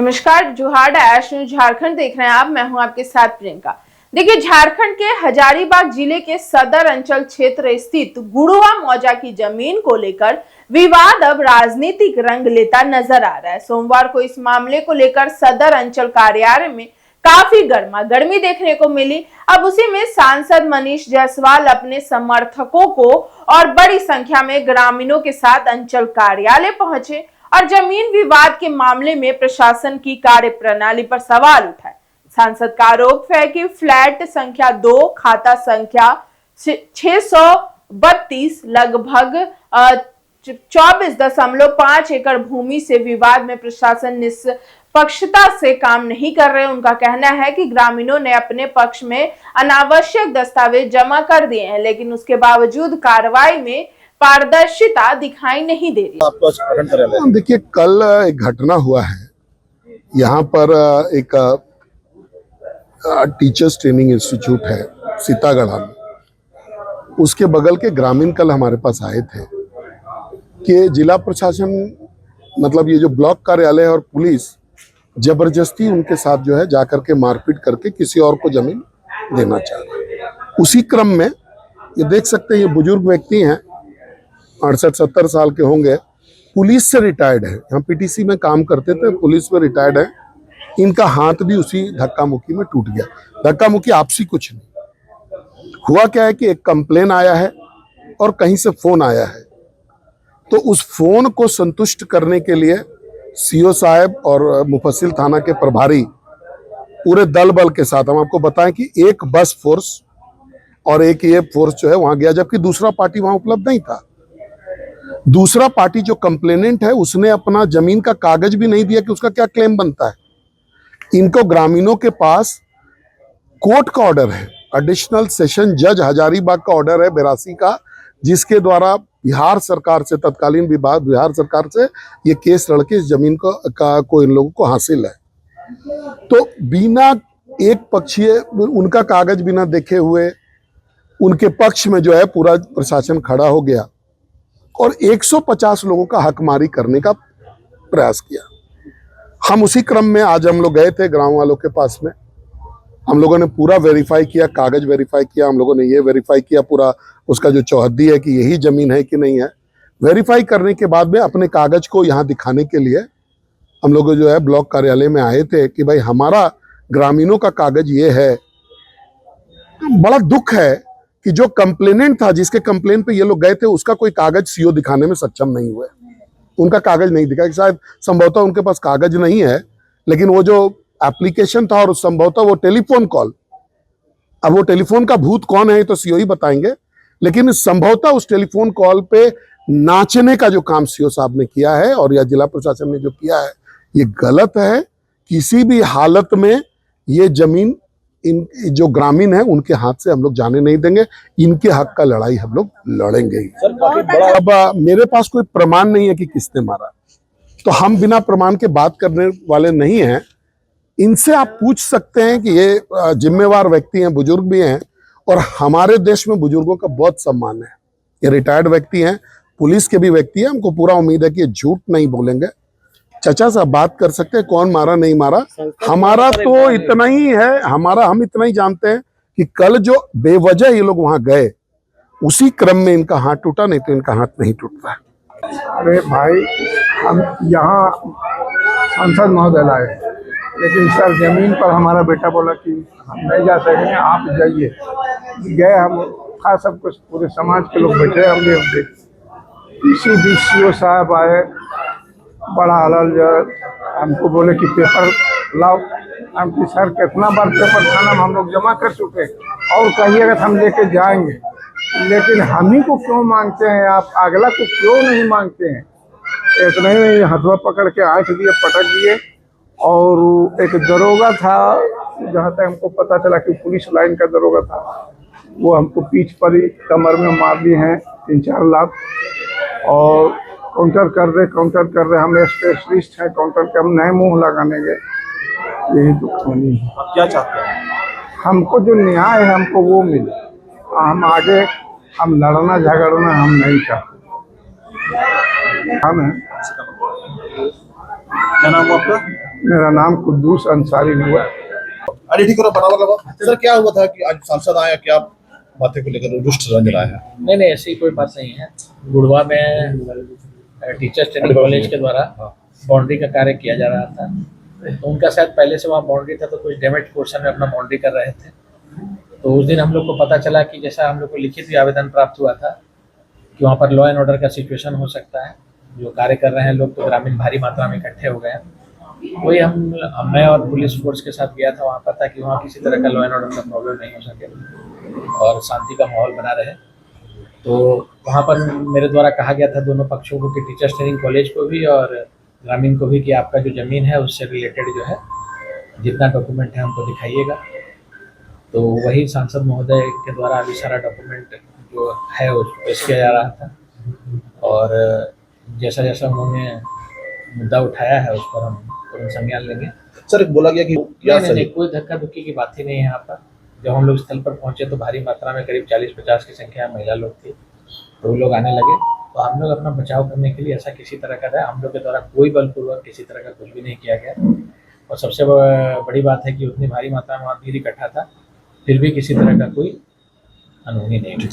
नमस्कार, जोहार dash news Jharkhand देख रहे हैं आप। मैं हूं आपके साथ प्रियंका। देखिए, झारखंड के हजारीबाग जिले के सदर अंचल क्षेत्र स्थित गुड़ुआ मौजा की जमीन को लेकर विवाद अब राजनीतिक रंग लेता नजर आ रहा है। सोमवार को इस मामले को लेकर सदर अंचल कार्यालय में काफी गर्मा गर्मी देखने को मिली। अब उसी में सांसद मनीष जायसवाल अपने समर्थकों को और बड़ी संख्या में ग्रामीणों के साथ अंचल कार्यालय पहुंचे और जमीन विवाद के मामले में प्रशासन की कार्यप्रणाली पर सवाल उठाए। सांसद का आरोप है कि फ्लैट संख्या 2 खाता संख्या 632 लगभग 24.5 एकड़ भूमि से विवाद में प्रशासन निष्पक्षता से काम नहीं कर रहे। उनका कहना है कि ग्रामीणों ने अपने पक्ष में अनावश्यक दस्तावेज जमा कर दिए हैं, लेकिन उसके बावजूद कार्रवाई में पारदर्शिता दिखाई नहीं दे रही। देखिए, कल एक घटना हुआ है यहाँ पर। एक टीचर्स ट्रेनिंग इंस्टीट्यूट है सीतागढ़ में, उसके बगल के ग्रामीण कल हमारे पास आए थे कि जिला प्रशासन, मतलब ये जो ब्लॉक कार्यालय और पुलिस जबरदस्ती उनके साथ जो है जाकर के मारपीट करके किसी और को जमीन देना चाह रहे हैं। उसी क्रम में ये देख सकते हैं, ये बुजुर्ग व्यक्ति हैं, 68-70 साल के होंगे, पुलिस से रिटायर्ड है, यहाँ पीटीसी में काम करते थे, पुलिस में रिटायर्ड है। इनका हाथ भी उसी धक्का मुक्की में टूट गया। धक्का मुक्की आपसी कुछ नहीं हुआ। क्या है कि एक कंप्लेन आया है और कहीं से फोन आया है, तो उस फोन को संतुष्ट करने के लिए सीओ साहब और मुफस्सिल थाना के प्रभारी पूरे दल बल के साथ, हम आपको बताएं कि एक बस फोर्स और एक ये फोर्स जो है वहां गया, जबकि दूसरा पार्टी वहां उपलब्ध नहीं था। दूसरा पार्टी जो कंप्लेनेंट है उसने अपना जमीन का कागज भी नहीं दिया कि उसका क्या क्लेम बनता है। इनको ग्रामीणों के पास कोर्ट का ऑर्डर है, एडिशनल सेशन जज हजारीबाग का ऑर्डर है 82 का, जिसके द्वारा बिहार सरकार से, तत्कालीन विभाग बिहार सरकार से ये केस लड़के इस जमीन को इन लोगों को हासिल है। तो बिना एक पक्षीय उनका कागज बिना देखे हुए उनके पक्ष में जो है पूरा प्रशासन खड़ा हो गया और 150 लोगों का हकमारी करने का प्रयास किया। हम उसी क्रम में आज हम लोग गए थे गांव वालों के पास में। हम लोगों ने पूरा वेरीफाई किया, कागज वेरीफाई किया, हम लोगों ने ये वेरीफाई किया पूरा उसका जो चौहद्दी है कि यही जमीन है कि नहीं है। वेरीफाई करने के बाद में अपने कागज को यहाँ दिखाने के लिए हम लोग जो है ब्लॉक कार्यालय में आए थे कि भाई हमारा ग्रामीणों का कागज ये है। बड़ा दुख है कि जो कंप्लेनेंट था, जिसके कंप्लेन पे ये लोग गए थे, उसका कोई कागज सीओ दिखाने में सक्षम नहीं हुए। उनका कागज नहीं दिखा, शायद संभवतः उनके पास कागज नहीं है, लेकिन वो जो एप्लीकेशन था और संभवतः वो टेलीफोन कॉल, अब वो टेलीफोन का भूत कौन है तो सीओ ही बताएंगे, लेकिन संभवतः उस टेलीफोन कॉल पे नाचने का जो काम सीओ साहब ने किया है और या जिला प्रशासन ने जो किया है, ये गलत है। किसी भी हालत में ये जमीन इन जो ग्रामीण है उनके हाथ से हम लोग जाने नहीं देंगे। इनके हक का लड़ाई हम लोग लड़ेंगे ही। अब मेरे पास कोई प्रमाण नहीं है कि किसने मारा, तो हम बिना प्रमाण के बात करने वाले नहीं हैं। इनसे आप पूछ सकते हैं कि ये जिम्मेवार व्यक्ति हैं, बुजुर्ग भी हैं और हमारे देश में बुजुर्गों का बहुत सम्मान है। ये रिटायर्ड व्यक्ति हैं, पुलिस के भी व्यक्ति हैं। हमको पूरा उम्मीद है कि ये झूठ नहीं बोलेंगे। चाचा साहब बात कर सकते हैं कौन मारा नहीं मारा। हमारा तो इतना ही है, हम इतना ही जानते हैं कि कल जो बेवजह ये लोग वहां गए उसी क्रम में इनका हाथ टूटा, नहीं तो इनका हाथ नहीं टूटता है। अरे भाई, हम यहाँ सांसद महोदय लाए, लेकिन सर जमीन पर हमारा बेटा बोला कि हम नहीं जा सकेंगे, आप जाइए। गए, हम था सब कुछ, पूरे समाज के लोग बैठे, हमने इसी बीच सीओ साहब आए, बड़ा अलल हमको बोले कि पेपर लाओ। हम कि सर कितना बार पेपर थाना में हम लोग जमा कर चुके और कहिएगा हम लेके जाएंगे, लेकिन हम ही को क्यों मांगते हैं आप, अगला को क्यों नहीं मांगते हैं। इतना ही हथवा पकड़ के आँख दिए, पटक दिए। और एक दरोगा था, जहाँ तक हमको पता चला कि पुलिस लाइन का दरोगा था, वो हमको पीठ पर ही कमर में मार दिए हैं 3-4 लाख। और काउंटर कर रहे, हम स्पेशलिस्ट हैं काउंटर के, हम नए मुंह लगाने गए। यही दुश्मनी है। आप क्या चाहते हैं? हमको जो न्याय है हमको वो मिले। हम आगे हम लड़ना झगड़ना हम नहीं चाहते। हम क्या नाम है आपका? मेरा नाम कुद्दूस अंसारी हुआ। अरे ठीक है, बराबर लगा सर। क्या हुआ था कि आज सांसद आया, क्या बातें को लेकर रुष्ट नजर आया है? नहीं, ऐसी कोई बात नहीं है। गुड़वा में टीचर्स ट्रेनिंग कॉलेज के द्वारा बाउंड्री का कार्य किया जा रहा था, तो उनका शायद पहले से वहाँ बाउंड्री था, तो कुछ डैमेज पोर्शन में अपना बाउंड्री कर रहे थे। तो उस दिन हम लोग को पता चला कि जैसा हम लोग को लिखित भी आवेदन प्राप्त हुआ था कि वहाँ पर लॉ एंड ऑर्डर का सिचुएशन हो सकता है, जो कार्य कर रहे हैं लोग तो ग्रामीण भारी मात्रा में इकट्ठे हो गए हैं। वही मैं और पुलिस फोर्स के साथ गया था वहाँ पर, ताकि वहाँ किसी तरह का लॉ एंड ऑर्डर का प्रॉब्लम नहीं हो सके और शांति का माहौल बना रहे। तो वहाँ पर मेरे द्वारा कहा गया था दोनों पक्षों को कि टीचर्स ट्रेनिंग कॉलेज को भी और ग्रामीण को भी कि आपका जो ज़मीन है उससे रिलेटेड जो है जितना डॉक्यूमेंट है हमको दिखाइएगा। तो वही सांसद महोदय के द्वारा अभी सारा डॉक्यूमेंट जो है वो पेश किया जा रहा था, और जैसा जैसा उन्होंने मुद्दा उठाया है उस पर हम तुरंत संज्ञान लेंगे। सर बोला गया कि क्या नहीं, कोई धक्का धुक्की की बात ही नहीं है यहाँ पर। जब हम लोग स्थल पर पहुंचे तो भारी मात्रा में करीब 40-50 की संख्या में महिला लोग थी, तो वो लोग आने लगे। तो हम लोग अपना बचाव करने के लिए ऐसा किसी तरह का था, हम लोग के द्वारा कोई बलपूर्वक किसी तरह का कुछ भी नहीं किया गया। और सबसे बड़ी बात है कि उतनी भारी मात्रा में वहाँ भीड़ इकट्ठा था, फिर भी किसी तरह का कोई अनहोनी नहीं हुई।